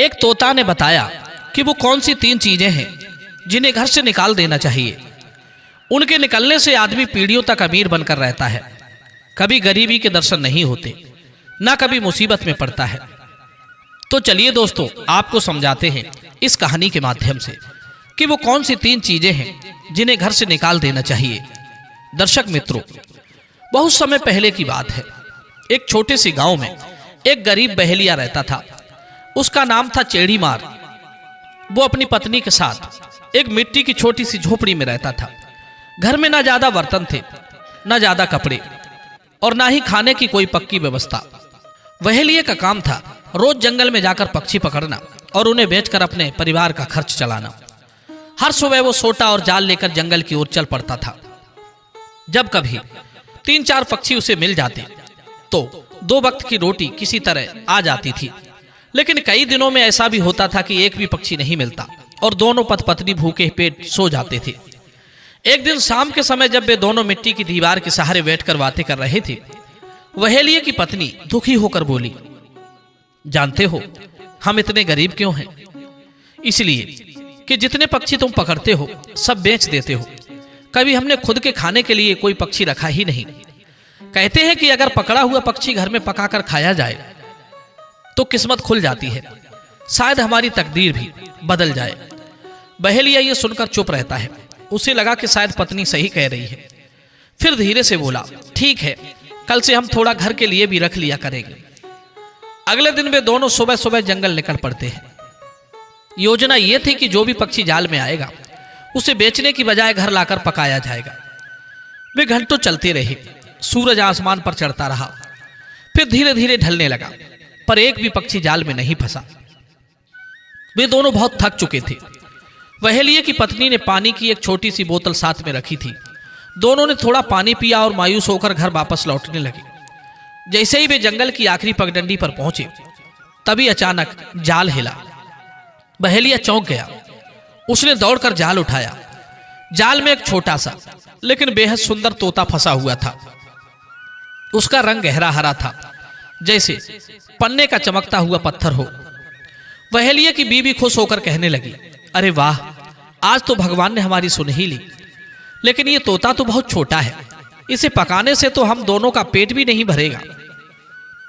एक तोता ने बताया कि वो कौन सी 3 चीजें हैं जिन्हें घर से निकाल देना चाहिए। उनके निकलने से आदमी पीढ़ियों तक अमीर बनकर रहता है, कभी गरीबी के दर्शन नहीं होते, ना कभी मुसीबत में पड़ता है। तो चलिए दोस्तों, आपको समझाते हैं इस कहानी के माध्यम से कि वो कौन सी 3 चीजें हैं जिन्हें घर से निकाल देना चाहिए। दर्शक मित्रों, बहुत समय पहले की बात है। एक छोटे से गांव में एक गरीब बहेलिया रहता था। उसका नाम था चेड़ी मार। वो अपनी पत्नी के साथ एक मिट्टी की छोटी सी झोपड़ी में रहता था। घर में ना ज्यादा बर्तन थे, ना ज्यादा कपड़े, और ना ही खाने की कोई पक्की व्यवस्था। बहेलिये का काम था रोज जंगल में जाकर पक्षी पकड़ना और उन्हें बेचकर अपने परिवार का खर्च चलाना। हर सुबह वो सोटा और जाल लेकर जंगल की ओर चल पड़ता था। जब कभी 3-4 पक्षी उसे मिल जाते तो 2 वक्त की रोटी किसी तरह आ जाती थी। लेकिन कई दिनों में ऐसा भी होता था कि एक भी पक्षी नहीं मिलता और दोनों पति पत्नी भूखे पेट सो जाते थे। एक दिन शाम के समय जब वे दोनों मिट्टी की दीवार के सहारे बैठकर बातें कर रहे थे, बहेलिये की पत्नी दुखी होकर बोली, जानते हो हम इतने गरीब क्यों हैं? इसलिए कि जितने पक्षी तुम पकड़ते हो सब बेच देते हो। कभी हमने खुद के खाने के लिए कोई पक्षी रखा ही नहीं। कहते हैं कि अगर पकड़ा हुआ पक्षी घर में पकाकर खाया जाए तो किस्मत खुल जाती है, शायद हमारी तकदीर भी बदल जाए। बहेलिया ये सुनकर चुप रहता है। उसे लगा कि शायद पत्नी सही कह रही है। फिर धीरे से बोला, ठीक है, कल से हम थोड़ा घर के लिए भी रख लिया करेंगे। अगले दिन वे दोनों सुबह सुबह जंगल निकल पड़ते हैं। योजना ये थी कि जो भी पक्षी जाल में आएगा उसे बेचने की बजाय घर लाकर पकाया जाएगा। वे घंटों चलते रहे। सूरज आसमान पर चढ़ता रहा, फिर धीरे धीरे ढलने लगा, पर एक भी पक्षी जाल में नहीं फंसा। वे दोनों बहुत थक चुके थे। बहेलिये की पत्नी ने पानी की एक छोटी सी बोतल साथ में रखी थी। दोनों ने थोड़ा पानी पिया और मायूस होकर घर वापस लौटने लगे। जैसे ही वे जंगल की आखिरी पगडंडी पर पहुंचे, तभी अचानक जाल हिला। बहेलिया चौंक गया। उसने दौड़कर जाल उठाया। जाल में एक छोटा सा लेकिन बेहद सुंदर तोता फंसा हुआ था। उसका रंग गहरा हरा था, जैसे पन्ने का चमकता हुआ पत्थर हो। बहेलिये की बीवी खुश होकर कहने लगी, अरे वाह, आज तो भगवान ने हमारी सुन ही ली। लेकिन ये तोता तो बहुत छोटा है, इसे पकाने से तो हम दोनों का पेट भी नहीं भरेगा।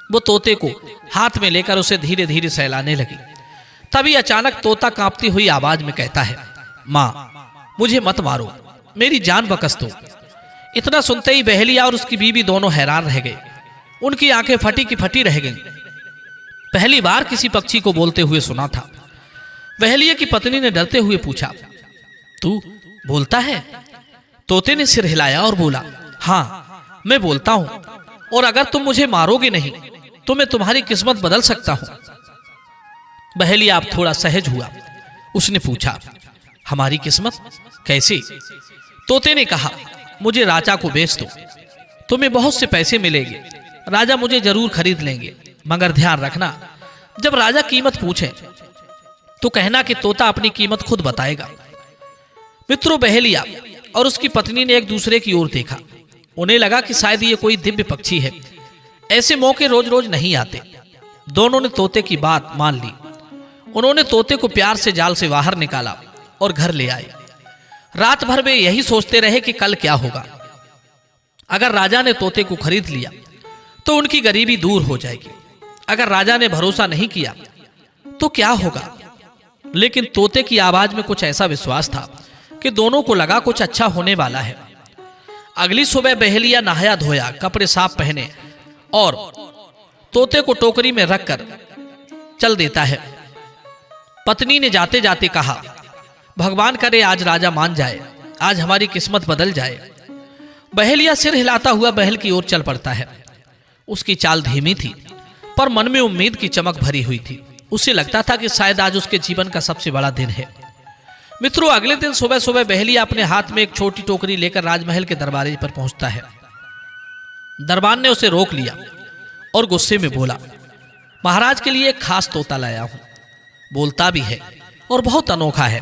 वो तोते को हाथ में लेकर उसे धीरे धीरे सहलाने लगी। तभी अचानक तोता कांपती हुई आवाज में कहता है, माँ मुझे मत मारो, मेरी जान बकस दो। इतना सुनते ही बहेलिया और उसकी बीवी दोनों हैरान रह गए। उनकी आंखें फटी की फटी रह गईं। पहली बार किसी पक्षी को बोलते हुए सुना था। बहेलिये की पत्नी ने डरते हुए पूछा, तू बोलता है? तोते ने सिर हिलाया और बोला, हाँ मैं बोलता हूं, और अगर तुम मुझे मारोगे नहीं तो मैं तुम्हारी किस्मत बदल सकता हूं। बहेलिया अब थोड़ा सहज हुआ। उसने पूछा, हमारी किस्मत कैसे? तोते ने कहा, मुझे राजा को बेच दो, तुम्हें बहुत से पैसे मिलेंगे। राजा मुझे जरूर खरीद लेंगे, मगर ध्यान रखना, जब राजा कीमत पूछे तो कहना कि तोता अपनी कीमत खुद बताएगा। मित्रों, बहेलिया और उसकी पत्नी ने एक दूसरे की ओर देखा। उन्हें लगा कि शायद ये कोई दिव्य पक्षी है। ऐसे मौके रोज रोज नहीं आते। दोनों ने तोते की बात मान ली। उन्होंने तोते को प्यार से जाल से बाहर निकाला और घर ले आए। रात भर वे यही सोचते रहे कि कल क्या होगा। अगर राजा ने तोते को खरीद लिया तो उनकी गरीबी दूर हो जाएगी। अगर राजा ने भरोसा नहीं किया तो क्या होगा? लेकिन तोते की आवाज में कुछ ऐसा विश्वास था कि दोनों को लगा कुछ अच्छा होने वाला है। अगली सुबह बहेलिया नहाया धोया, कपड़े साफ पहने और तोते को टोकरी में रखकर चल देता है। पत्नी ने जाते जाते कहा, भगवान करे आज राजा मान जाए, आज हमारी किस्मत बदल जाए। बहेलिया सिर हिलाता हुआ महल की ओर चल पड़ता है। उसकी चाल धीमी थी, पर मन में उम्मीद की चमक भरी हुई थी। उसे लगता था कि शायद आज उसके जीवन का सबसे बड़ा दिन है। मित्रों, अगले दिन सुबह सुबह बहेलिया अपने हाथ में एक छोटी टोकरी लेकर राजमहल के दरबारे पर पहुंचता है। दरबान ने उसे रोक लिया और गुस्से में बोला, महाराज के लिए एक खास तोता लाया हूं। बोलता भी है और बहुत अनोखा है।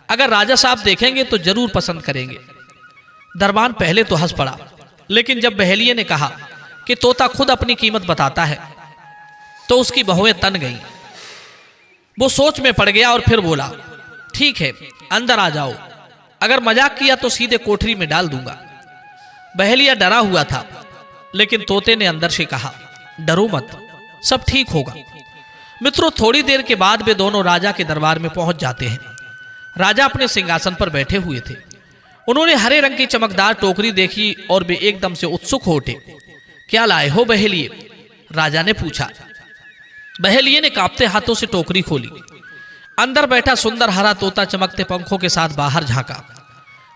अगर राजा साहब देखेंगे तो जरूर पसंद करेंगे। दरबान पहले तो हंस पड़ा, लेकिन जब बहेलिये ने कहा कि तोता खुद अपनी कीमत बताता है तो उसकी बहुएं तन गईं। वो सोच में पड़ गया और फिर बोला, ठीक है अंदर आ जाओ, अगर मजाक किया तो सीधे कोठरी में डाल दूंगा। बहेलिया डरा हुआ था, लेकिन तोते ने अंदर से कहा, डरो मत, सब ठीक होगा। मित्रों, थोड़ी देर के बाद वे दोनों राजा के दरबार में पहुंच जाते हैं। राजा अपने सिंहासन पर बैठे हुए थे। उन्होंने हरे रंग की चमकदार टोकरी देखी और वे एकदम से उत्सुक हो उठे। क्या लाए हो बहेलिए? राजा ने पूछा। बहेलिए ने कांपते हाथों से टोकरी खोली। अंदर बैठा सुंदर हरा तोता चमकते पंखों के साथ बाहर झांका।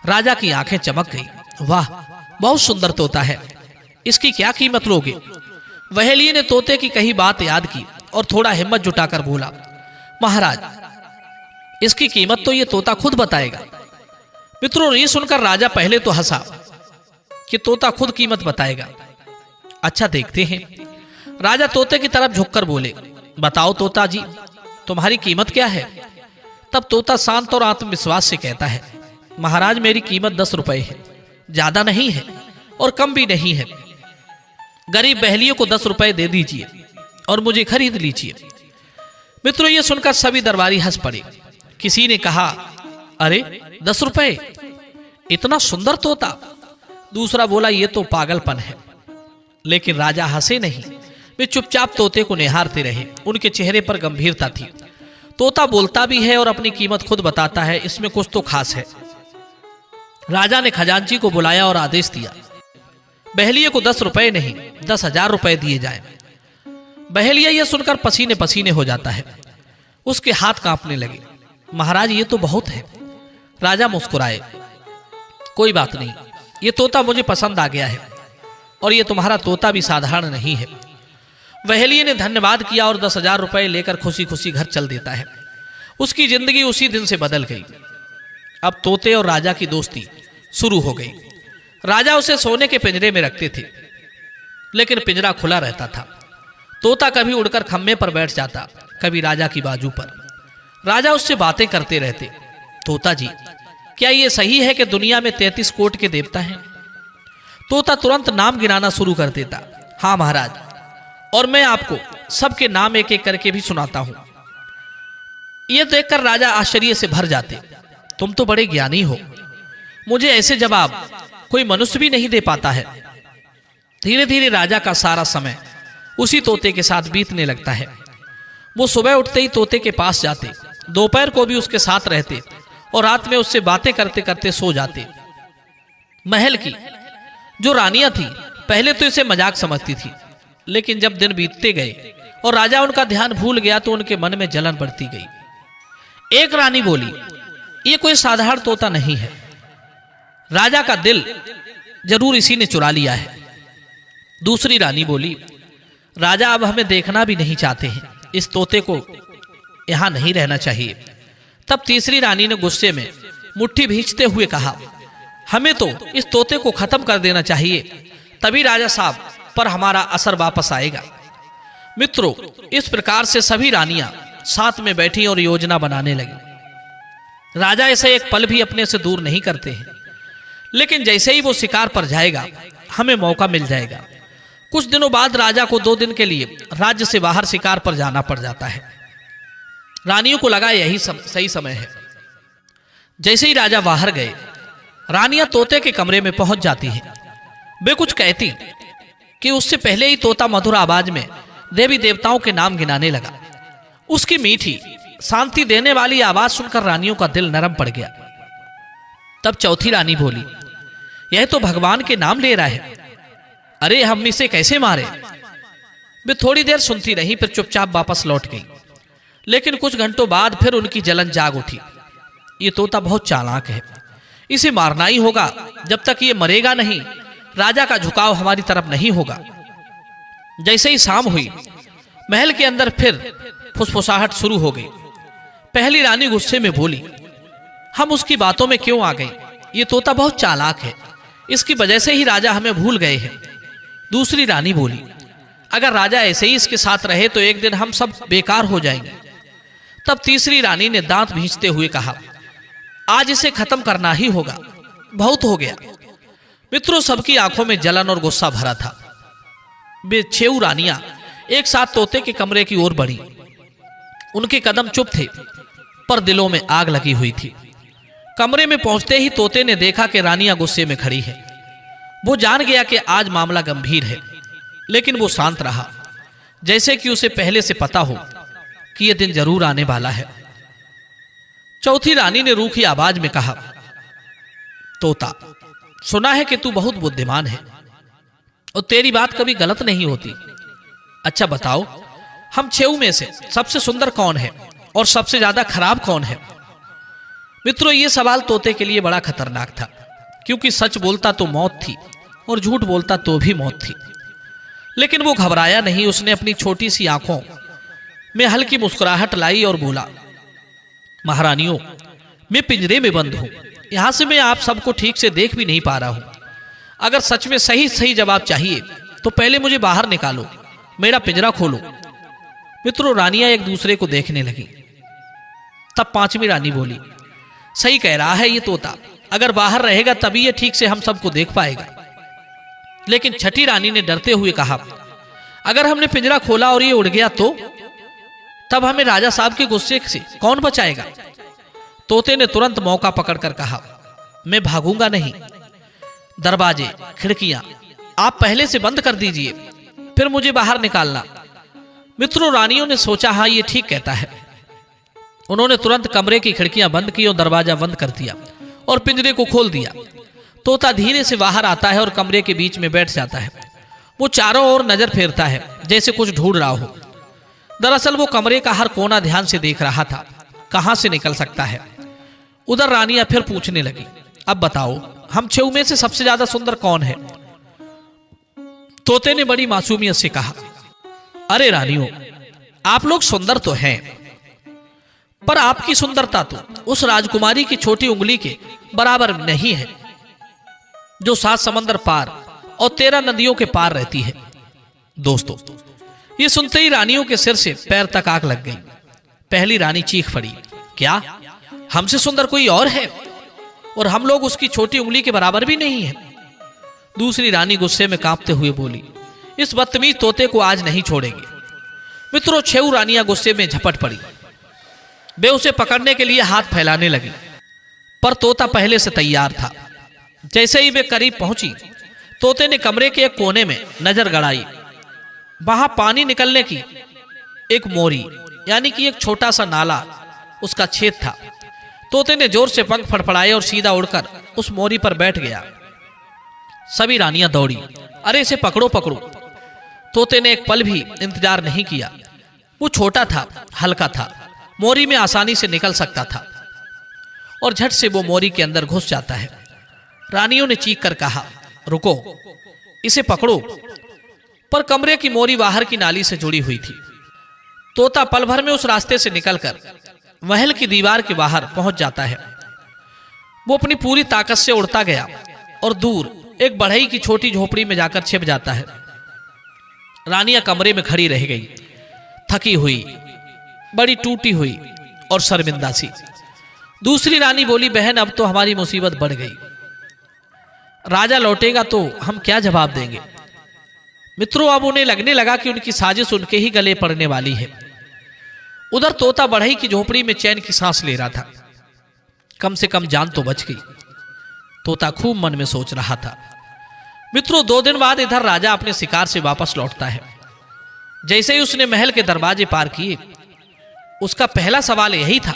राजा की आंखें चमक गई। वाह, बहुत सुंदर तोता है, इसकी क्या कीमत लोगे? बहेलिए ने तोते की कही बात याद की और थोड़ा हिम्मत जुटाकर बोला, महाराज, इसकी कीमत तो ये तोता खुद बताएगा। मित्रों, ये सुनकर राजा पहले तो हंसा कि तोता खुद कीमत बताएगा। अच्छा देखते हैं। राजा तोते की तरफ झुककर बोले, बताओ तोता जी, तुम्हारी कीमत क्या है? तब तोता शांत और आत्मविश्वास से कहता है, महाराज मेरी कीमत 10 रुपए है, ज्यादा नहीं है और कम भी नहीं है। गरीब बहेलियों को 10 रुपए दे दीजिए और मुझे खरीद लीजिए। मित्रों, ये सुनकर सभी दरबारी हंस पड़े। किसी ने कहा, अरे 10 रुपए, इतना सुंदर तोता? दूसरा बोला, ये तो पागलपन है। लेकिन राजा हंसे नहीं, वे चुपचाप तोते को निहारते रहे। उनके चेहरे पर गंभीरता थी। तोता बोलता भी है और अपनी कीमत खुद बताता है, इसमें कुछ तो खास है। राजा ने खजांची को बुलाया और आदेश दिया, बहेलिये को 10 रुपए नहीं 10,000 रुपए दिए जाएं। बहेलिया यह सुनकर पसीने पसीने हो जाता है। उसके हाथ कांपने लगे। महाराज, ये तो बहुत है। राजा मुस्कुराए, कोई बात नहीं, ये तोता मुझे पसंद आ गया है और ये तुम्हारा तोता भी साधारण नहीं है। बहेलिये ने धन्यवाद किया और 10,000 रुपए लेकर खुशी खुशी घर चल देता है। उसकी जिंदगी उसी दिन से बदल गई। अब तोते और राजा की दोस्ती शुरू हो गई। राजा उसे सोने के पिंजरे में रखते थे, लेकिन पिंजरा खुला रहता था। तोता कभी उड़कर खम्भे पर बैठ जाता, कभी राजा की बाजू पर। राजा उससे बातें करते रहते। तोता जी, क्या यह सही है कि दुनिया में 33 कोट के देवता हैं? तोता तुरंत नाम गिनाना शुरू कर देता। हाँ महाराज, और मैं आपको सबके नाम एक एक करके भी सुनाता हूं। यह देखकर राजा आश्चर्य से भर जाते। तुम तो बड़े ज्ञानी हो, मुझे ऐसे जवाब कोई मनुष्य भी नहीं दे पाता है। धीरे धीरे राजा का सारा समय उसी तोते के साथ बीतने लगता है। वो सुबह उठते ही तोते के पास जाते, दोपहर को भी उसके साथ रहते और रात में उससे बातें करते करते सो जाते। महल की जो रानियां थी पहले तो इसे मजाक समझती थी, लेकिन जब दिन बीतते गए और राजा उनका ध्यान भूल गया तो उनके मन में जलन बढ़ती गई। एक रानी बोली, ये कोई साधारण तोता नहीं है, राजा का दिल जरूर इसी ने चुरा लिया है। दूसरी रानी बोली, राजा अब हमें देखना भी नहीं चाहते हैं, इस तोते को यहां नहीं रहना चाहिए। तब तीसरी रानी ने गुस्से में मुट्ठी भींचते हुए कहा, हमें तो इस तोते को खत्म कर देना चाहिए, तभी राजा साहब पर हमारा असर वापस आएगा। मित्रों, इस प्रकार से सभी रानियां साथ में बैठी और योजना बनाने लगी। राजा ऐसे एक पल भी अपने से दूर नहीं करते हैं, लेकिन जैसे ही वो शिकार पर जाएगा हमें मौका मिल जाएगा। कुछ दिनों बाद राजा को 2 दिन के लिए राज्य से बाहर शिकार पर जाना पड़ जाता है। रानियों को लगा यही सही समय है। जैसे ही राजा बाहर गए, रानियां तोते के कमरे में पहुंच जाती हैं। वे कुछ कहती कि उससे पहले ही तोता मधुर आवाज में देवी देवताओं के नाम गिनाने लगा। उसकी मीठी शांति देने वाली आवाज सुनकर रानियों का दिल नरम पड़ गया। तब चौथी रानी बोली, यह तो भगवान के नाम ले रहा है, अरे हम इसे कैसे मारे? वे थोड़ी देर सुनती रही, फिर चुपचाप वापस लौट गई। लेकिन कुछ घंटों बाद फिर उनकी जलन जाग उठी। ये तोता बहुत चालाक है, इसे मारना ही होगा। जब तक ये मरेगा नहीं, राजा का झुकाव हमारी तरफ नहीं होगा। जैसे ही शाम हुई, महल के अंदर फिर फुसफुसाहट शुरू हो गई। पहली रानी गुस्से में बोली, हम उसकी बातों में क्यों आ गए? ये तोता बहुत चालाक है, इसकी वजह से ही राजा हमें भूल गए हैं। दूसरी रानी बोली, अगर राजा ऐसे ही इसके साथ रहे तो एक दिन हम सब बेकार हो जाएंगे। तब तीसरी रानी ने दांत भींचते हुए कहा, आज इसे खत्म करना ही होगा, बहुत हो गया। मित्रों, सबकी आंखों में जलन और गुस्सा भरा था। वे 6 रानियां एक साथ तोते के कमरे की ओर बढ़ी। उनके कदम चुप थे, पर दिलों में आग लगी हुई थी। कमरे में पहुंचते ही तोते ने देखा कि रानियां गुस्से में खड़ी है। वो जान गया कि आज मामला गंभीर है, लेकिन वो शांत रहा, जैसे कि उसे पहले से पता हो कि यह दिन जरूर आने वाला है। चौथी रानी ने रूखी आवाज में कहा, तोता, सुना है कि तू बहुत बुद्धिमान है और तेरी बात कभी गलत नहीं होती। अच्छा बताओ, हम 6 में से सबसे सुंदर कौन है और सबसे ज्यादा खराब कौन है? मित्रों, यह सवाल तोते के लिए बड़ा खतरनाक था, क्योंकि सच बोलता तो मौत थी और झूठ बोलता तो भी मौत थी। लेकिन वो घबराया नहीं। उसने अपनी छोटी सी आंखों में हल्की मुस्कुराहट लाई और बोला, महारानियों, मैं पिंजरे में बंद हूं। यहां से मैं आप सबको ठीक से देख भी नहीं पा रहा हूं। अगर सच में सही सही जवाब चाहिए तो पहले मुझे बाहर निकालो, मेरा पिंजरा खोलो। मित्रों, रानियां एक दूसरे को देखने लगी। तब 5वीं रानी बोली, सही कह रहा है ये तोता, अगर बाहर रहेगा तभी ये ठीक से हम सबको देख पाएगा। लेकिन 6ठी रानी ने डरते हुए कहा, अगर हमने पिंजरा खोला और ये उड़ गया तो तब हमें राजा साहब के गुस्से से कौन बचाएगा? तोते ने तुरंत मौका पकड़कर कहा, मैं भागूंगा नहीं। दरवाजे, खिड़कियां आप पहले से बंद कर दीजिए, फिर मुझे बाहर निकालना। मित्रों, रानियों ने सोचा, हाँ ये ठीक कहता है। उन्होंने तुरंत कमरे की खिड़कियां बंद की और दरवाजा बंद कर दिया और पिंजरे को खोल दिया। तोता धीरे से बाहर आता है और कमरे के बीच में बैठ जाता है। वो चारों ओर नजर फेरता है, जैसे कुछ ढूंढ रहा हो। दरअसल वो कमरे का हर कोना ध्यान से देख रहा था, कहां से निकल सकता है। उधर रानियां फिर पूछने लगी, अब बताओ, हम 6 में से सबसे ज्यादा सुंदर कौन है? तोते ने बड़ी मासूमियत से कहा, अरे रानियों, आप लोग सुंदर तो हैं, पर आपकी सुंदरता तो उस राजकुमारी की छोटी उंगली के बराबर नहीं है, जो 7 समंदर पार और 13 नदियों के पार रहती है। दोस्तों, ये सुनते ही रानियों के सिर से पैर तक आग लग गई। पहली रानी चीख पड़ी, क्या हमसे सुंदर कोई और है? और हम लोग उसकी छोटी उंगली के बराबर भी नहीं है? दूसरी रानी गुस्से में कांपते हुए बोली, इस बदतमीज तोते को आज नहीं छोड़ेंगे। मित्रों, 6 रानियां गुस्से में झपट पड़ी। वे उसे पकड़ने के लिए हाथ फैलाने लगी, पर तोता पहले से तैयार था। जैसे ही वे करीब पहुंची, तोते ने कमरे के एक कोने में नजर गड़ाई। वहां पानी निकलने की एक मोरी, यानी कि एक छोटा सा नाला, उसका छेद था। तोते ने जोर से पंख फड़फड़ाए और सीधा उड़कर उस मोरी पर बैठ गया। सभी रानियां दौड़ी, अरे इसे पकड़ो पकड़ो। तोते ने एक पल भी इंतजार नहीं किया। वो छोटा था, हल्का था, मोरी में आसानी से निकल सकता था और झट से वो मोरी के अंदर घुस जाता है। रानियों ने चीख कर कहा, रुको, इसे पकड़ो। पर कमरे की मोरी बाहर की नाली से जुड़ी हुई थी। तोता पल भर में उस रास्ते से निकलकर महल की दीवार के बाहर पहुंच जाता है। वो अपनी पूरी ताकत से उड़ता गया और दूर एक बढ़ई की छोटी झोपड़ी में जाकर छिप जाता है। रानियां कमरे में खड़ी रह गई, थकी हुई, बड़ी टूटी हुई और शर्मिंदा सी। दूसरी रानी बोली, बहन, अब तो हमारी मुसीबत बढ़ गई। राजा लौटेगा तो हम क्या जवाब देंगे? मित्रों, अब उन्हें लगने लगा कि उनकी साजिश उनके ही गले पड़ने वाली है। उधर तोता बढ़ई की झोपड़ी में चैन की सांस ले रहा था। कम से कम जान तो बच गई, तोता खूब मन में सोच रहा था। मित्रों, 2 दिन बाद इधर राजा अपने शिकार से वापस लौटता है। जैसे ही उसने महल के दरवाजे पार किए, उसका पहला सवाल यही था,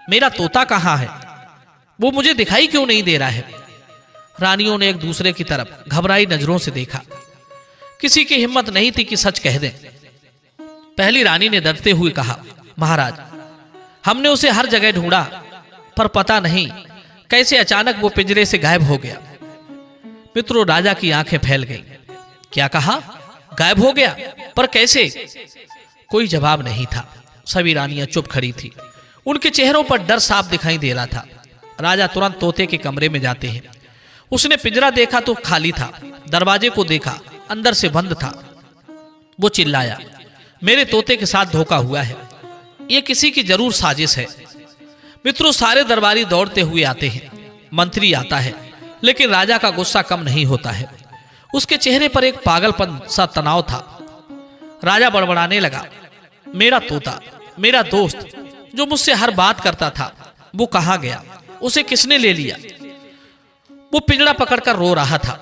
मेरा तोता कहां है? वो मुझे दिखाई क्यों नहीं दे रहा है? रानियों ने एक दूसरे की तरफ घबराई नजरों से देखा। किसी की हिम्मत नहीं थी कि सच कह दें। पहली रानी ने डरते हुए कहा, महाराज, हमने उसे हर जगह ढूंढा, पर पता नहीं कैसे अचानक वो पिंजरे से गायब हो गया। मित्रों, राजा की आंखें फैल गईं। क्या कहा? गायब हो गया? पर कैसे? कोई जवाब नहीं था। सभी रानियां चुप खड़ी थी। उनके चेहरों पर डर साफ दिखाई दे रहा था। राजा तुरंत तोते के कमरे में जाते हैं। उसने पिंजरा देखा तो खाली था, दरवाजे को देखा, अंदर से बंद था। वो चिल्लाया, मेरे तोते के साथ धोखा हुआ है, ये किसी की जरूर साजिश है। मित्रों, सारे दरबारी दौड़ते हुए आते हैं। मंत्री आता है, लेकिन राजा का गुस्सा कम नहीं होता है। उसके चेहरे पर एक पागलपन सा तनाव था। राजा बड़बड़ाने लगा, मेरा तोता, मेरा दोस्त जो मुझसे हर बात करता था वो कहाँ गया, उसे किसने ले लिया। वो पिंजड़ा पकड़कर रो रहा था।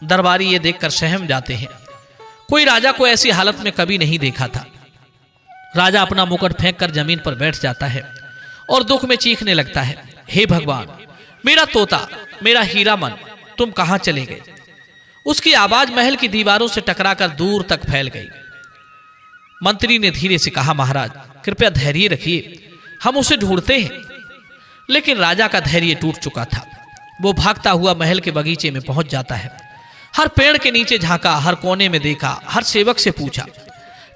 दरबारी ये देखकर सहम जाते हैं। कोई राजा को ऐसी हालत में कभी नहीं देखा था। राजा अपना मुकुट फेंककर जमीन पर बैठ जाता है और दुख में चीखने लगता है, हे भगवान, मेरा तोता, मेरा हीरा मन, तुम कहां चले गए। उसकी आवाज महल की दीवारों से टकराकर दूर तक फैल गई। मंत्री ने धीरे से कहा, महाराज कृपया धैर्य रखिए, हम उसे ढूंढते हैं। लेकिन राजा का धैर्य टूट चुका था। वो भागता हुआ महल के बगीचे में पहुंच जाता है। हर पेड़ के नीचे झांका, हर कोने में देखा, हर सेवक से पूछा,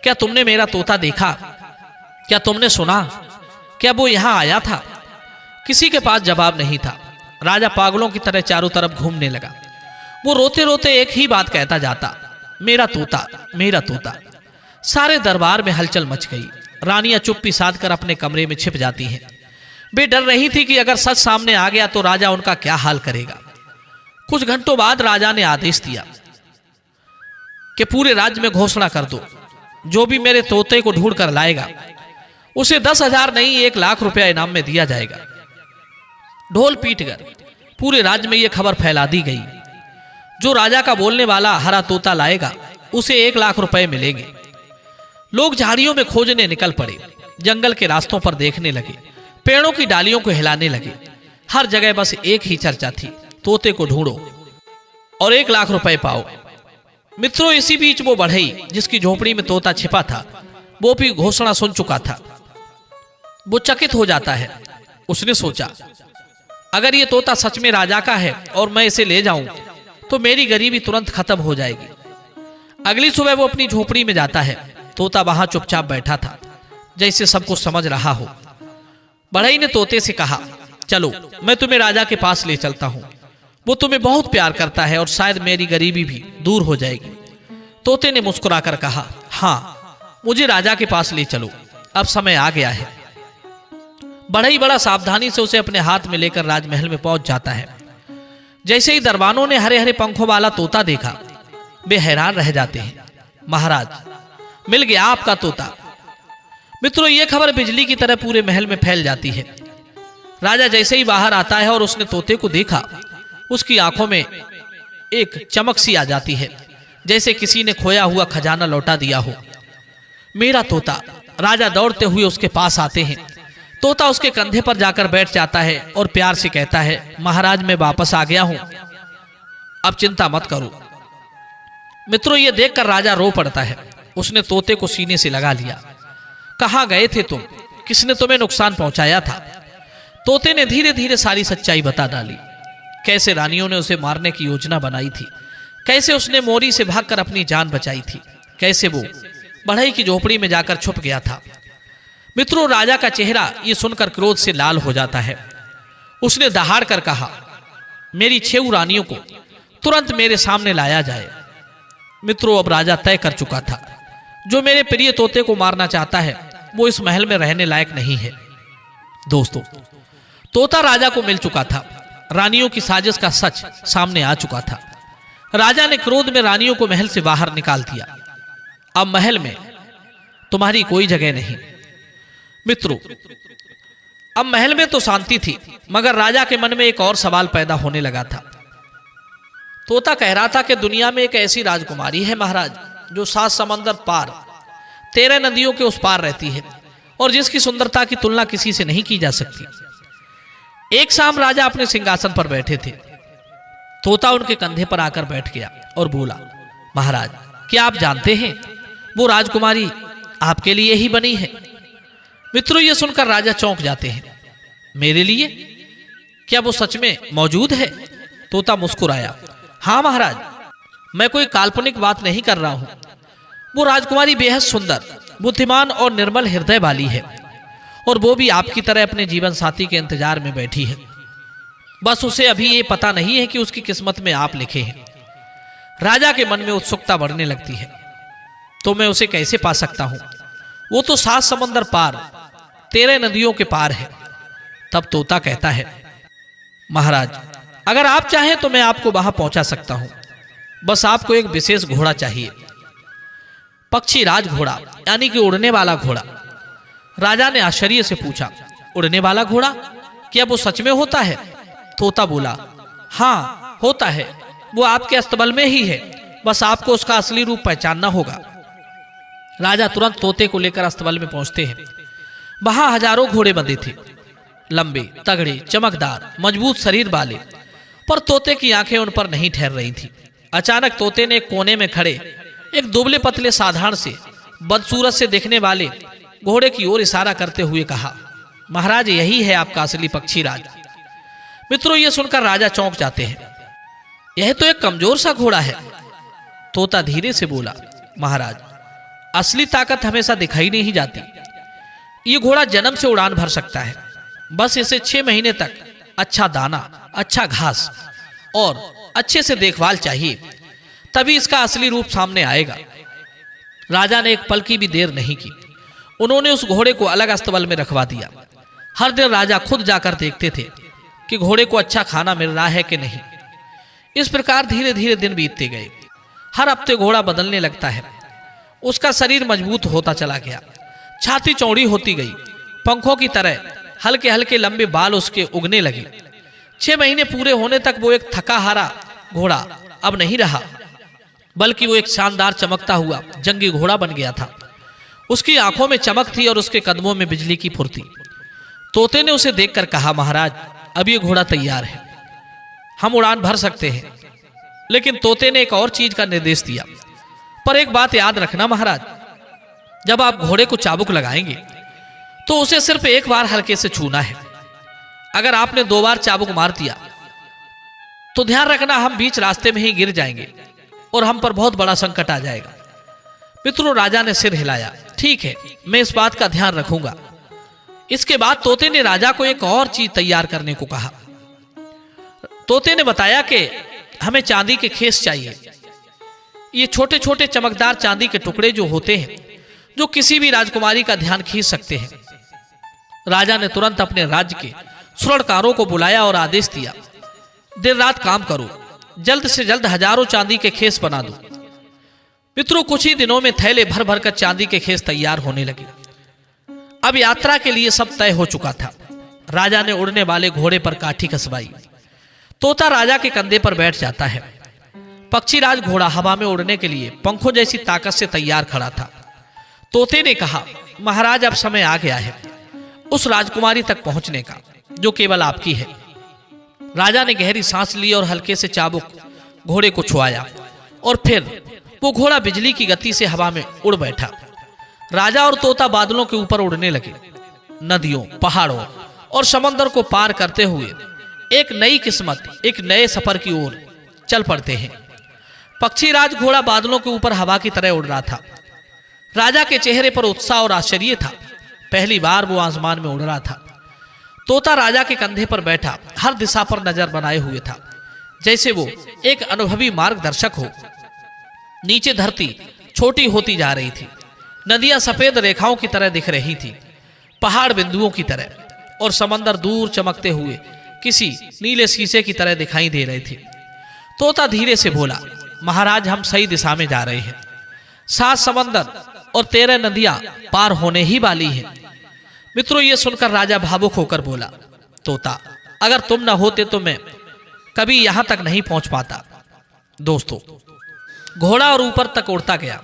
क्या तुमने मेरा तोता देखा? क्या तुमने सुना? क्या वो यहां आया था? किसी के पास जवाब नहीं था। राजा पागलों की तरह चारों तरफ घूमने लगा। वो रोते रोते एक ही बात कहता जाता, मेरा तोता, मेरा तोता। सारे दरबार में हलचल मच गई। रानियां चुप्पी साध कर अपने कमरे में छिप जाती हैं। वे डर रही थी कि अगर सच सामने आ गया तो राजा उनका क्या हाल करेगा। कुछ घंटों बाद राजा ने आदेश दिया कि पूरे राज्य में घोषणा कर दो, जो भी मेरे तोते को ढूंढ कर लाएगा उसे 10,000 नहीं 1,00,000 रुपया इनाम में दिया जाएगा। ढोल पीटकर पूरे राज्य में यह खबर फैला दी गई, जो राजा का बोलने वाला हरा तोता लाएगा उसे 1,00,000 रुपए मिलेंगे। लोग झाड़ियों में खोजने निकल पड़े, जंगल के रास्तों पर देखने लगे, पेड़ों की डालियों को हिलाने लगे। हर जगह बस एक ही चर्चा थी, तोते को ढूंढो और 1,00,000 रुपए पाओ। मित्रों, इसी बीच वो बढ़ई जिसकी झोपड़ी में तोता छिपा था, वो भी घोषणा सुन चुका था। वो चकित हो जाता है। उसने सोचा, अगर ये तोता सच में राजा का है और मैं इसे ले जाऊं तो मेरी गरीबी तुरंत खत्म हो जाएगी। अगली सुबह वो अपनी झोपड़ी में जाता है। तोता वहां चुपचाप बैठा था, जैसे सब कुछ समझ रहा हो। बढ़ई ने तोते से कहा, चलो मैं तुम्हें राजा के पास ले चलता हूं। वो तुम्हें बहुत प्यार करता है और शायद मेरी गरीबी भी दूर हो जाएगी। तोते ने मुस्कुराकर कहा, हाँ, मुझे राजा के पास ले चलो, अब समय आ गया है। बढ़ई बड़ा सावधानी से उसे अपने हाथ में लेकर राजमहल में पहुंच जाता है। जैसे ही दरबानों ने हरे हरे पंखों वाला तोता देखा, वे हैरान रह जाते हैं। महाराज, मिल गया आपका तोता। मित्रों, यह खबर बिजली की तरह पूरे महल में फैल जाती है। राजा जैसे ही बाहर आता है और उसने तोते को देखा, उसकी आंखों में एक चमक सी आ जाती है, जैसे किसी ने खोया हुआ खजाना लौटा दिया हो। मेरा तोता। राजा दौड़ते हुए उसके पास आते हैं। तोता उसके कंधे पर जाकर बैठ जाता है और प्यार से कहता है, महाराज मैं वापस आ गया हूं, अब चिंता मत करो। मित्रों, यह देखकर राजा रो पड़ता है। उसने तोते को सीने से लगा लिया। कहां गए थे तुम? किसने तुम्हें नुकसान पहुंचाया था? तोते ने धीरे धीरे सारी सच्चाई बता डाली। कैसे रानियों ने उसे मारने की योजना बनाई थी, कैसे उसने मोरी से भागकर अपनी जान बचाई थी, कैसे वो बढ़ई की झोपड़ी में जाकर छुप गया था। मित्रों, राजा का चेहरा ये सुनकर क्रोध से लाल हो जाता है। उसने दहाड़ कर कहा, मेरी 6 रानियों को तुरंत मेरे सामने लाया जाए। मित्रों, अब राजा तय कर चुका था, जो मेरे प्रिय तोते को मारना चाहता है वो इस महल में रहने लायक नहीं है। दोस्तों, तोता राजा को मिल चुका था। रानियों की साजिश का सच सामने आ चुका था। राजा ने क्रोध में रानियों को महल से बाहर निकाल दिया। अब महल में तुम्हारी कोई जगह नहीं। मित्रों, अब महल में तो शांति थी, मगर राजा के मन में एक और सवाल पैदा होने लगा था। तोता कह रहा था कि दुनिया में एक ऐसी राजकुमारी है महाराज, जो 7 समंदर पार 13 नदियों के उस पार रहती है और जिसकी सुंदरता की तुलना किसी से नहीं की जा सकती। एक शाम राजा अपने सिंहासन पर बैठे थे। तोता उनके कंधे पर आकर बैठ गया और बोला, महाराज, क्या आप जानते हैं वो राजकुमारी आपके लिए ही बनी है? मित्रों, ये सुनकर राजा चौंक जाते हैं। मेरे लिए? क्या वो सच में मौजूद है? तोता मुस्कुराया, हाँ महाराज, मैं कोई काल्पनिक बात नहीं कर रहा हूं। वो राजकुमारी बेहद सुंदर, बुद्धिमान और निर्मल हृदय वाली है, और वो भी आपकी तरह अपने जीवन साथी के इंतजार में बैठी है। बस उसे अभी ये पता नहीं है कि उसकी किस्मत में आप लिखे हैं। राजा के मन में उत्सुकता बढ़ने लगती है। तो मैं उसे कैसे पा सकता हूं? वो तो 7 समंदर पार 13 नदियों के पार है। तब तोता कहता है, महाराज, अगर आप चाहें तो मैं आपको वहां पहुंचा सकता हूं। बस आपको एक विशेष घोड़ा चाहिए, पक्षी राज घोड़ा, यानी कि उड़ने वाला घोड़ा। राजा ने आश्चर्य से पूछा, उड़ने वाला घोड़ा, क्या वो सच में होता है? तोता बोला, हाँ होता है, वो आपके अस्तबल में ही है, बस आपको उसका असली रूप पहचानना होगा। राजा तुरंत तोते को लेकर अस्तबल में पहुंचते हैं। वहां हजारों घोड़े बंधे थे, लंबे, तगड़े, चमकदार, मजबूत शरीर वाले, पर तोते की आंखें उन पर नहीं ठहर रही थी। अचानक तोते ने एक कोने में खड़े एक दुबले पतले साधारण से बदसूरत से दिखने वाले घोड़े की ओर इशारा करते हुए कहा, महाराज यही है आपका असली पक्षी राज। मित्रों, ये सुनकर राजा चौंक जाते हैं। यह तो एक कमजोर सा घोड़ा है। तोता धीरे से बोला, महाराज असली ताकत हमेशा दिखाई नहीं जाती। ये घोड़ा जन्म से उड़ान भर सकता है, बस इसे 6 महीने तक अच्छा दाना, अच्छा घास और अच्छे से देखभाल चाहिए, तभी इसका असली रूप सामने आएगा। राजा ने एक पल की भी देर नहीं की। उन्होंने उस घोड़े को अलग अस्तबल में रखवा दिया। हर दिन राजा खुद जाकर देखते थे कि घोड़े को अच्छा खाना मिल रहा है कि नहीं। इस प्रकार धीरे धीरे दिन बीतते गए। हर हफ्ते घोड़ा बदलने लगता है। उसका शरीर मजबूत होता चला गया, छाती चौड़ी होती गई, पंखों की तरह हल्के हल्के लंबे बाल उसके उगने लगे। 6 महीने पूरे होने तक वो एक थका हारा घोड़ा अब नहीं रहा, बल्कि वो एक शानदार चमकता हुआ जंगी घोड़ा बन गया था। उसकी आंखों में चमक थी और उसके कदमों में बिजली की फुर्ती। तोते ने उसे देखकर कहा, महाराज अब ये घोड़ा तैयार है, हम उड़ान भर सकते हैं। लेकिन तोते ने एक और चीज का निर्देश दिया, पर एक बात याद रखना महाराज, जब आप घोड़े को चाबुक लगाएंगे तो उसे सिर्फ एक बार हल्के से छूना है। अगर आपने 2 बार चाबुक मार दिया तो ध्यान रखना हम बीच रास्ते में ही गिर जाएंगे और हम पर बहुत बड़ा संकट आ जाएगा। मित्रों, राजा ने सिर हिलाया, ठीक है, मैं इस बात का ध्यान रखूंगा। इसके बाद तोते ने राजा को एक और चीज तैयार करने को कहा। तोते ने बताया कि हमें चांदी के खेस चाहिए। ये छोटे छोटे चमकदार चांदी के टुकड़े जो होते हैं, जो किसी भी राजकुमारी का ध्यान खींच सकते हैं। राजा ने तुरंत अपने राज्य के स्वर्णकारों को बुलाया और आदेश दिया, दिन रात काम करो, जल्द से जल्द हजारों चांदी के खेस बना दो। मित्रों, कुछ ही दिनों में थैले भर भर कर चांदी के खेस तैयार होने लगे। अब यात्रा के लिए सब तय हो चुका था। राजा ने उड़ने वाले घोड़े पर काठी कसवाई। तोता राजा के कंधे पर बैठ जाता है। पक्षीराज घोड़ा हवा में उड़ने के लिए पंखों जैसी ताकत से तैयार खड़ा था। तोते ने कहा, महाराज अब समय आ गया है उस राजकुमारी तक पहुंचने का जो केवल आपकी है। राजा ने गहरी सांस ली और हल्के से चाबुक घोड़े को छुआया और फिर वो घोड़ा बिजली की गति से हवा में उड़ बैठा। राजा और तोता बादलों के ऊपर उड़ने लगे। नदियों, पहाड़ों और समंदर को पार करते हुए एक नई किस्मत, एक नए सफर की ओर चल पड़ते हैं। पक्षीराज घोड़ा बादलों के ऊपर हवा की तरह उड़ रहा था। राजा के चेहरे पर उत्साह और आश्चर्य था। पहली बार वो आसमान में उड़ रहा था। तोता राजा के कंधे पर बैठा हर दिशा पर नजर बनाए हुए था, जैसे वो एक अनुभवी मार्गदर्शक हो। नीचे धरती छोटी होती जा रही थी। नदियां सफेद रेखाओं की तरह दिख रही थी, पहाड़ बिंदुओं की तरह, और समंदर दूर चमकते हुए किसी नीले शीशे की तरह दिखाई दे रहे थे। तोता धीरे से बोला, महाराज हम सही दिशा में जा रहे हैं। 7 समंदर और 13 नदियां पार होने ही वाली हैं। मित्रों, ये सुनकर राजा भावुक होकर बोला, तोता अगर तुम न होते तो मैं कभी यहां तक नहीं पहुंच पाता। दोस्तों, घोड़ा और ऊपर तक उड़ता गया।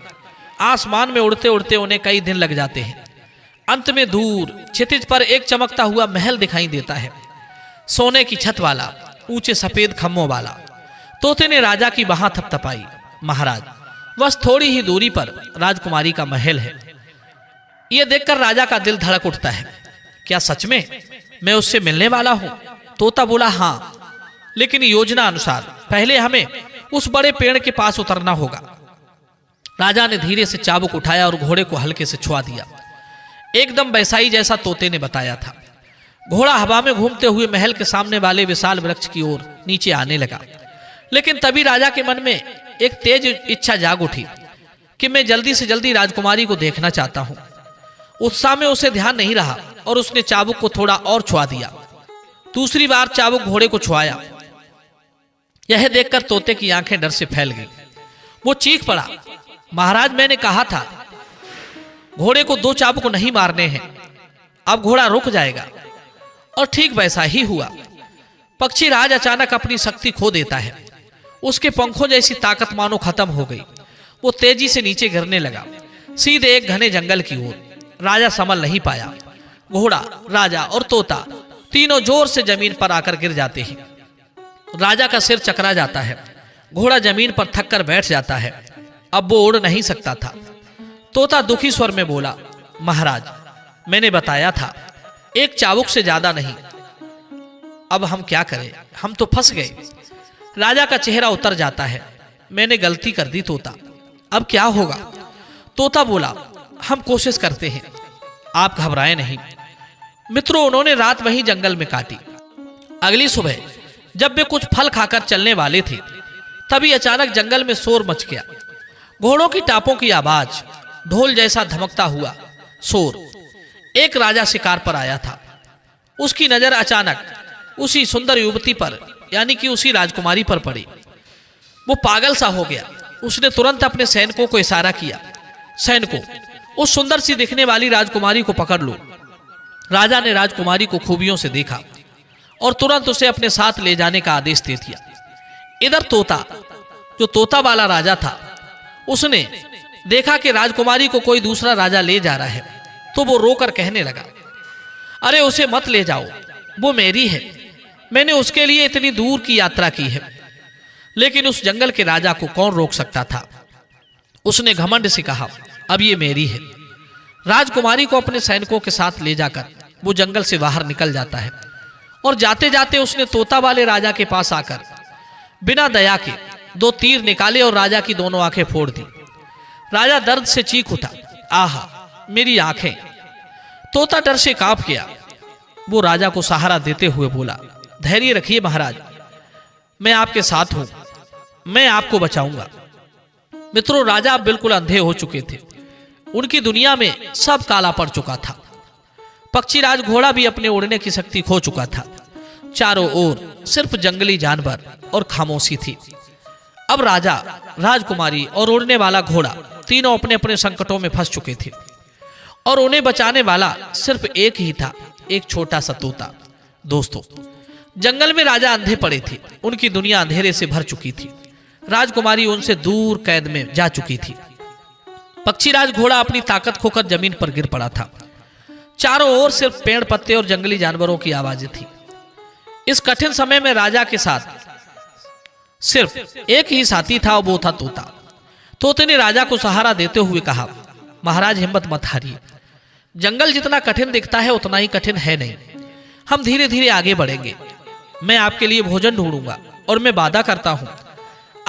आसमान में उड़ते उड़ते उन्हें कई दिन लग जाते हैं। अंत में दूर क्षितिज पर एक चमकता हुआ महल दिखाई देता है, सोने की छत वाला, ऊंचे सफेद खम्भों वाला। तोते ने राजा की बाह थपथपाई। महाराज, बस थोड़ी ही दूरी पर राजकुमारी का महल है। यह देखकर राजा का दिल धड़क उठता है। क्या सच में मैं उससे मिलने वाला हूं? तोता बोला, हाँ, लेकिन योजना अनुसार पहले हमें उस बड़े पेड़ के पास उतरना होगा। राजा ने धीरे से चाबुक उठाया और घोड़े को हल्के से छुआ दिया। एकदम वैसा ही जैसा तोते ने बताया था। घोड़ा हवा में घूमते हुए महल के सामने वाले विशाल वृक्ष की ओर नीचे आने लगा। लेकिन तभी राजा के मन में एक तेज इच्छा जाग उठी कि मैं जल्दी से जल्दी राजकुमारी को देखना चाहता हूं। उत्साह में उसे ध्यान नहीं रहा और उसने चाबुक को थोड़ा और छुआ दिया। दूसरी बार चाबुक घोड़े को छुआया। यह देखकर तोते की आंखें डर से फैल गई। वो चीख पड़ा, महाराज मैंने कहा था घोड़े को 2 चाबुक नहीं मारने हैं। अब घोड़ा रुक जाएगा। और ठीक वैसा ही हुआ। पक्षी राज अचानक अपनी शक्ति खो देता है। उसके पंखों जैसी ताकत मानो खत्म हो गई। वो तेजी से नीचे गिरने लगा, सीधे एक घने जंगल की ओर। राजा संभल नहीं पाया। घोड़ा, राजा और तोता तीनों जोर से जमीन पर आकर गिर जाते हैं। राजा का सिर चकरा जाता है। घोड़ा जमीन पर थक कर बैठ जाता है। अब वो उड़ नहीं सकता था। तोता दुखी स्वर में बोला, महाराज, मैंने बताया था, एक चाबुक से ज्यादा नहीं। अब हम क्या करें, हम तो फंस गए। राजा का चेहरा उतर जाता है। मैंने गलती कर दी तोता, अब क्या होगा? तोता बोला, हम कोशिश करते हैं, आप घबराएं नहीं। मित्रों, उन्होंने रात वहीं जंगल में काटी। अगली सुबह जब वे कुछ फल खाकर चलने वाले थे, तभी अचानक जंगल में शोर मच गया। घोड़ों की टापों की आवाज, ढोल जैसा धमकता हुआ शोर। एक राजा शिकार पर आया था। उसकी नजर अचानक उसी सुंदर युवती पर, यानी कि उसी राजकुमारी पर पड़ी। वो पागल सा हो गया। उसने तुरंत अपने सैनिकों को इशारा किया, सैनिकों, उस सुंदर सी दिखने वाली राजकुमारी को पकड़ लो। राजा ने राजकुमारी को खूबियों से देखा और तुरंत उसे अपने साथ ले जाने का आदेश दे दिया। इधर तोता, जो तोता वाला राजा था, उसने देखा कि राजकुमारी को कोई दूसरा राजा ले जा रहा है, तो वो रोकर कहने लगा, अरे उसे मत ले जाओ, वो मेरी है। मैंने उसके लिए इतनी दूर की यात्रा की है। लेकिन उस जंगल के राजा को कौन रोक सकता था? उसने घमंड से कहा, अब ये मेरी है। राजकुमारी को अपने सैनिकों के साथ ले जाकर वो जंगल से बाहर निकल जाता है और जाते जाते उसने तोता वाले राजा के पास आकर बिना दया के 2 तीर निकाले और राजा की दोनों आंखें फोड़ दी। राजा दर्द से चीख उठा, आहा, मेरी आंखें। तोता डर से कांप गया। वो राजा को सहारा देते हुए बोला, धैर्य रखिए महाराज, मैं आपके साथ हूं, मैं आपको बचाऊंगा। मित्रों, राजा अब बिल्कुल अंधे हो चुके थे। उनकी दुनिया में सब काला पड़ चुका था। पक्षीराज घोड़ा भी अपने उड़ने की शक्ति खो चुका था। चारों ओर सिर्फ जंगली जानवर और खामोशी थी। अब राजा, राजकुमारी और उड़ने वाला घोड़ा तीनों अपने अपने संकटों में फंस चुके थे और उन्हें बचाने वाला सिर्फ एक ही था, एक छोटा सा तोता। दोस्तों, जंगल में राजा अंधे पड़े थे। उनकी दुनिया अंधेरे से भर चुकी थी। राजकुमारी उनसे दूर कैद में जा चुकी थी। पक्षीराज घोड़ा अपनी ताकत खोकर जमीन पर गिर पड़ा था। चारों ओर सिर्फ पेड़ पत्ते और जंगली जानवरों की आवाजें थी। इस कठिन समय में राजा के साथ सिर्फ एक ही साथी था, वो था तोता। तोते ने राजा को सहारा देते हुए कहा, महाराज, हिम्मत मत हारिए। जंगल जितना कठिन दिखता है उतना ही कठिन है नहीं। हम धीरे धीरे आगे बढ़ेंगे। मैं आपके लिए भोजन ढूंढूंगा और मैं वादा करता हूं,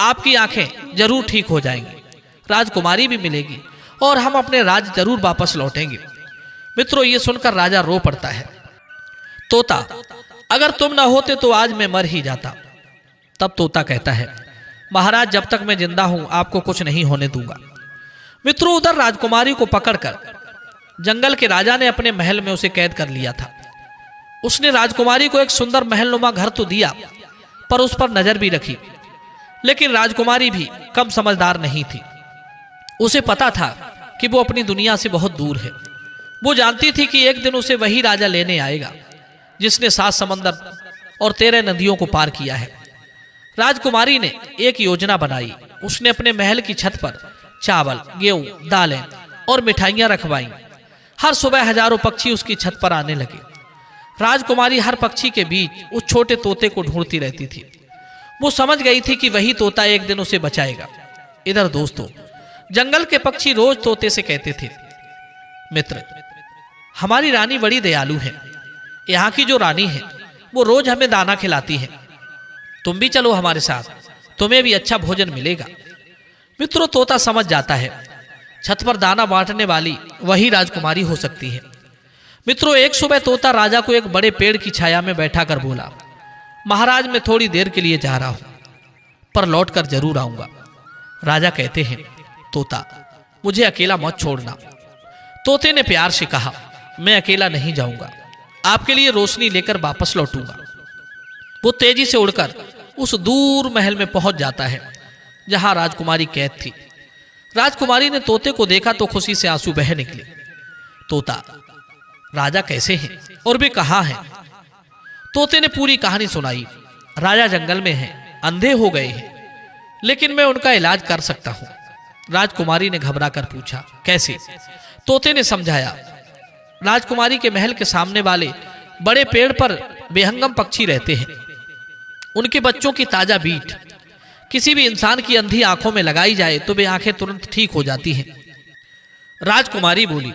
आपकी आंखें जरूर ठीक हो जाएंगी, राजकुमारी भी मिलेगी और हम अपने राज जरूर वापस लौटेंगे। मित्रों, ये सुनकर राजा रो पड़ता है। तोता, अगर तुम ना होते तो आज मैं मर ही जाता। तब तोता कहता है, महाराज, जब तक मैं जिंदा हूं आपको कुछ नहीं होने दूंगा। मित्रों, उधर राजकुमारी को पकड़कर जंगल के राजा ने अपने महल में उसे कैद कर लिया था। उसने राजकुमारी को एक सुंदर महलनुमा घर तो दिया, पर उस पर नजर भी रखी। लेकिन राजकुमारी भी कम समझदार नहीं थी। उसे पता था कि वो अपनी दुनिया से बहुत दूर है। वो जानती थी कि एक दिन उसे वही राजा लेने आएगा जिसने 7 समंदर और 13 नदियों को पार किया है। राजकुमारी ने एक योजना बनाई। उसने अपने महल की छत पर चावल, गेहूं, दालें और मिठाइयां रखवाई। हर सुबह हजारों पक्षी उसकी छत पर आने लगे। राजकुमारी हर पक्षी के बीच उस छोटे तोते को ढूंढती रहती थी। वो समझ गई थी कि वही तोता एक दिन उसे बचाएगा। इधर दोस्तों, जंगल के पक्षी रोज तोते से कहते थे, मित्र, हमारी रानी बड़ी दयालु है। यहाँ की जो रानी है वो रोज हमें दाना खिलाती है। तुम भी चलो हमारे साथ, तुम्हें भी अच्छा भोजन मिलेगा। मित्रों, तोता समझ जाता है छत पर दाना बांटने वाली वही राजकुमारी हो सकती है। मित्रों, एक सुबह तोता राजा को एक बड़े पेड़ की छाया में बैठा कर बोला, महाराज, मैं थोड़ी देर के लिए जा रहा हूं, पर लौट कर जरूर आऊंगा। राजा कहते हैं, तोता, मुझे अकेला मत छोड़ना। तोते ने प्यार से कहा, मैं अकेला नहीं जाऊंगा, आपके लिए रोशनी लेकर वापस लौटूंगा। वो तेजी से उड़कर उस दूर महल में पहुंच जाता है जहां राजकुमारी कैद थी। राजकुमारी ने तोते को देखा तो खुशी से आंसू बह निकले। तोता, राजा कैसे हैं और वे कहाँ हैं? तोते ने पूरी कहानी सुनाई। राजा जंगल में हैं, अंधे हो गए हैं, लेकिन मैं उनका इलाज कर सकता हूँ। राजकुमारी ने घबरा कर पूछा, कैसे? तोते ने समझाया। राजकुमारी के महल के सामने वाले बड़े पेड़ पर बेहंगम पक्षी रहते हैं। उनके बच्चों की ताजा बीट किसी भी इंसान की अंधी आंखों में लगाई जाए तो वे आंखें तुरंत ठीक हो जाती हैं। राजकुमारी बोली,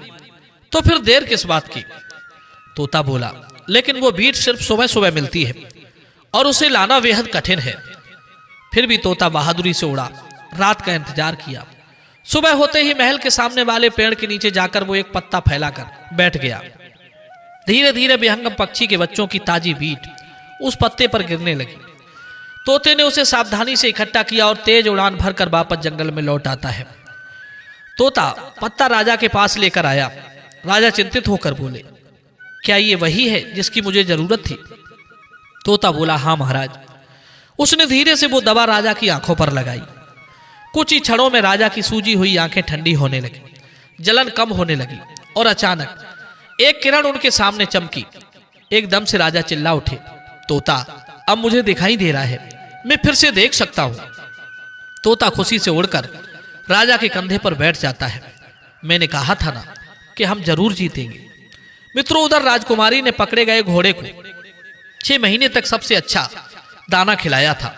तो फिर देर किस बात की? तोता बोला, लेकिन वो बीट सिर्फ सुबह सुबह मिलती है और उसे लाना बेहद कठिन है। फिर भी तोता बहादुरी से उड़ा, रात का इंतजार किया। सुबह होते ही महल के सामने वाले पेड़ के नीचे जाकर वो एक पत्ता फैलाकर बैठ गया। धीरे धीरे बेहंगम पक्षी के बच्चों की ताजी बीट उस पत्ते पर गिरने लगी। तोते ने उसे सावधानी से इकट्ठा किया और तेज उड़ान भरकर वापस जंगल में लौट आता है। तोता पत्ता राजा के पास लेकर आया। राजा चिंतित होकर बोले, क्या ये वही है जिसकी मुझे जरूरत थी? तोता बोला, हाँ महाराज। उसने धीरे से वो दवा राजा की आंखों पर लगाई। कुछ ही क्षणों में राजा की सूजी हुई आंखें ठंडी होने लगी, जलन कम होने लगी और अचानक एक किरण उनके सामने चमकी। एकदम से राजा चिल्ला उठे, तोता, अब मुझे दिखाई दे रहा है, मैं फिर से देख सकता हूं। तोता खुशी से उड़कर राजा के कंधे पर बैठ जाता है। मैंने कहा था ना कि हम जरूर जीतेंगे। मित्रों, उधर राजकुमारी ने पकड़े गए घोड़े को 6 महीने तक सबसे अच्छा दाना खिलाया था।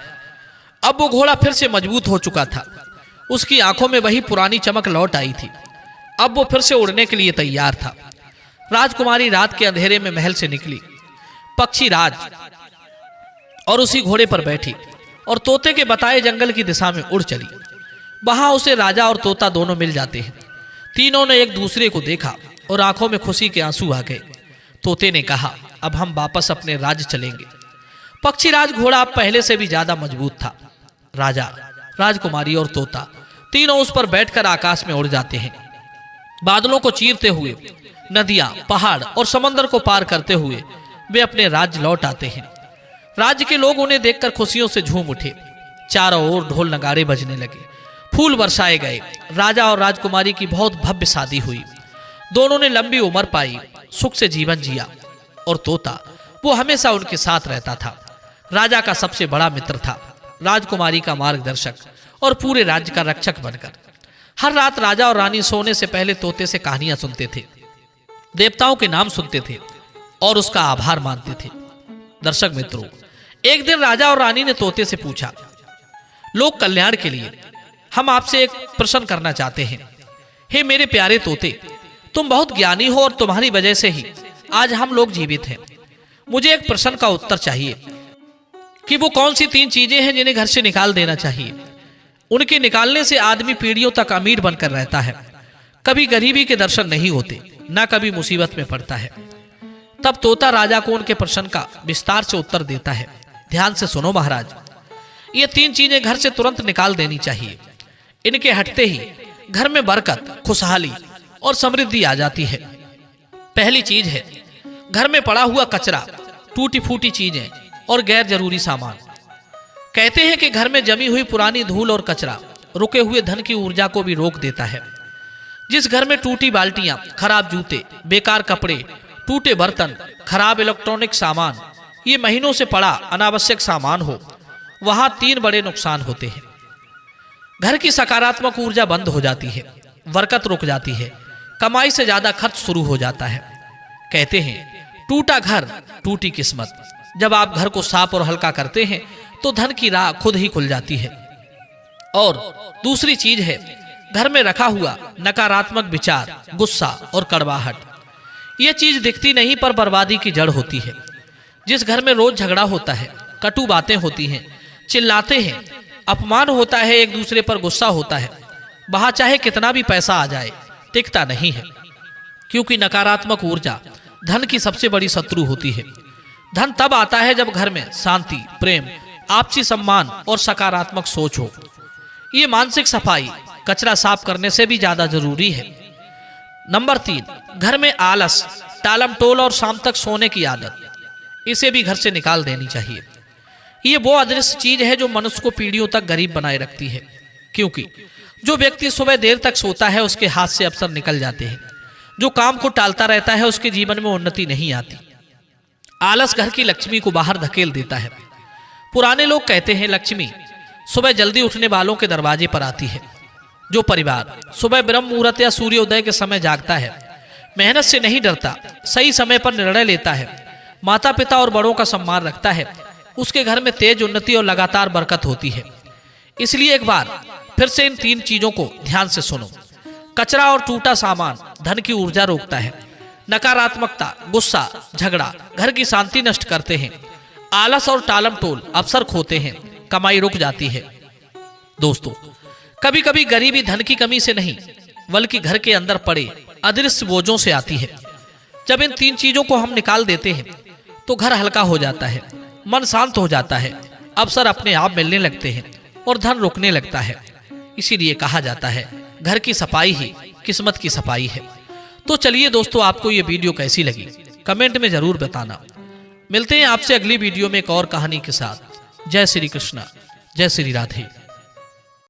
अब वो घोड़ा फिर से मजबूत हो चुका था। उसकी आंखों में वही पुरानी चमक लौट आई थी। अब वो फिर से उड़ने के लिए तैयार था। राजकुमारी रात के अंधेरे में महल से निकली, पक्षी राज और उसी घोड़े पर बैठी और तोते के बताए जंगल की दिशा में उड़ चली। वहां उसे राजा और तोता दोनों मिल जाते हैं। तीनों ने एक दूसरे को देखा और आंखों में खुशी के आंसू आ गए। तोते ने कहा, अब हम वापस अपने राज्य चलेंगे। पक्षी राज घोड़ा अब पहले से भी ज्यादा मजबूत था। राजा, राजकुमारी और तोता तीनों उस पर बैठकर आकाश में उड़ जाते हैं। बादलों को चीरते हुए, नदियां, पहाड़ और समंदर को पार करते हुए वे अपने राज्य लौट आते हैं। राज्य के लोग उन्हें देखकर खुशियों से झूम उठे। चारों ओर ढोल नगाड़े बजने लगे, फूल बरसाए गए। राजा और राजकुमारी की बहुत भव्य शादी हुई। दोनों ने लंबी उम्र पाई, सुख से जीवन जिया। और तोता, वो हमेशा उनके साथ रहता था। राजा का सबसे बड़ा मित्र था, राजकुमारी का मार्गदर्शक और पूरे राज्य का रक्षक बनकर। हर रात राजा और रानी सोने से पहले तोते से कहानियां सुनते थे, देवताओं के नाम सुनते थे और उसका आभार मानते थे। दर्शक मित्रों, एक दिन राजा और रानी ने तोते से पूछा, लोक कल्याण के लिए हम आपसे एक प्रश्न करना चाहते हैं। हे मेरे प्यारे तोते, तुम बहुत ज्ञानी हो और तुम्हारी वजह से ही आज हम लोग जीवित हैं। मुझे एक प्रश्न का उत्तर चाहिए कि वो कौन सी 3 चीजें हैं जिन्हें घर से निकाल देना चाहिए। उनके निकालने से आदमी पीढ़ियों तक अमीर बनकर रहता है, कभी गरीबी के दर्शन नहीं होते, ना कभी मुसीबत में पड़ता है। तब तोता राजा को उनके प्रश्न का विस्तार से उत्तर देता है। ध्यान से सुनो महाराज, ये 3 चीजें घर से तुरंत निकाल देनी चाहिए। इनके हटते ही घर में बरकत, खुशहाली और समृद्धि आ जाती है। पहली चीज है घर में पड़ा हुआ कचरा, टूटी फूटी चीजें और गैर जरूरी सामान। कहते हैं कि घर में जमी हुई पुरानी धूल और कचरा रुके हुए धन की ऊर्जा को भी रोक देता है। जिस घर में टूटी बाल्टियां, खराब जूते, बेकार कपड़े, टूटे बर्तन, खराब इलेक्ट्रॉनिक सामान, ये महीनों से पड़ा अनावश्यक सामान हो, वहां 3 बड़े नुकसान होते हैं। घर की सकारात्मक ऊर्जा बंद हो जाती है, बरकत रुक जाती है, कमाई से ज्यादा खर्च शुरू हो जाता है। कहते हैं, टूटा घर टूटी किस्मत। जब आप घर को साफ और हल्का करते हैं तो धन की राह खुद ही खुल जाती है। और दूसरी चीज है घर में रखा हुआ नकारात्मक विचार, गुस्सा और कड़वाहट। यह चीज दिखती नहीं पर बर्बादी की जड़ होती है। जिस घर में रोज झगड़ा होता है, कटु बातें होती हैं, चिल्लाते हैं, अपमान होता है, एक दूसरे पर गुस्सा होता है, वहां चाहे कितना भी पैसा आ जाए टिकता नहीं है, क्योंकि नकारात्मक ऊर्जा धन की सबसे बड़ी शत्रु होती है। धन तब आता है जब घर में शांति, प्रेम, आपसी सम्मान और सकारात्मक सोच हो। ये मानसिक सफाई कचरा साफ करने से भी ज्यादा जरूरी है। नंबर 3, घर में आलस, टालम टोल और शाम तक सोने की आदत, इसे भी घर से निकाल देनी चाहिए। ये वो अदृश्य चीज है जो मनुष्य को पीढ़ियों तक गरीब बनाए रखती है, क्योंकि जो व्यक्ति सुबह देर तक सोता है उसके हाथ से अवसर निकल जाते हैं। जो काम को टालता रहता है उसके जीवन में उन्नति नहीं आती। आलस घर की लक्ष्मी को बाहर धकेल देता है। पुराने लोग कहते हैं लक्ष्मी सुबह जल्दी उठने वालों के दरवाजे पर आती है। जो परिवार सुबह ब्रह्म मुहूर्त या सूर्योदय के समय जागता है, मेहनत से नहीं डरता, सही समय पर निर्णय लेता है, माता पिता और बड़ों का सम्मान रखता है, उसके घर में तेज उन्नति और लगातार बरकत होती है। इसलिए एक बार फिर से इन 3 चीजों को ध्यान से सुनो। कचरा और टूटा सामान धन की ऊर्जा रोकता है। नकारात्मकता, गुस्सा, झगड़ा घर की शांति नष्ट करते हैं। आलस और टालम टोल अवसर खोते हैं, कमाई रुक जाती है। दोस्तों, कभी कभी गरीबी धन की कमी से नहीं बल्कि घर के अंदर पड़े अदृश्य बोझों से आती है। जब इन 3 चीजों को हम निकाल देते हैं तो घर हल्का हो जाता है, मन शांत हो जाता है, अवसर अपने आप मिलने लगते हैं और धन रुकने लगता है। इसीलिए कहा जाता है घर की सफाई ही किस्मत की सफाई है। तो चलिए दोस्तों, आपको ये वीडियो कैसी लगी कमेंट में जरूर बताना। मिलते हैं आपसे अगली वीडियो में एक और कहानी के साथ। जय श्री कृष्णा, जय श्री राधे।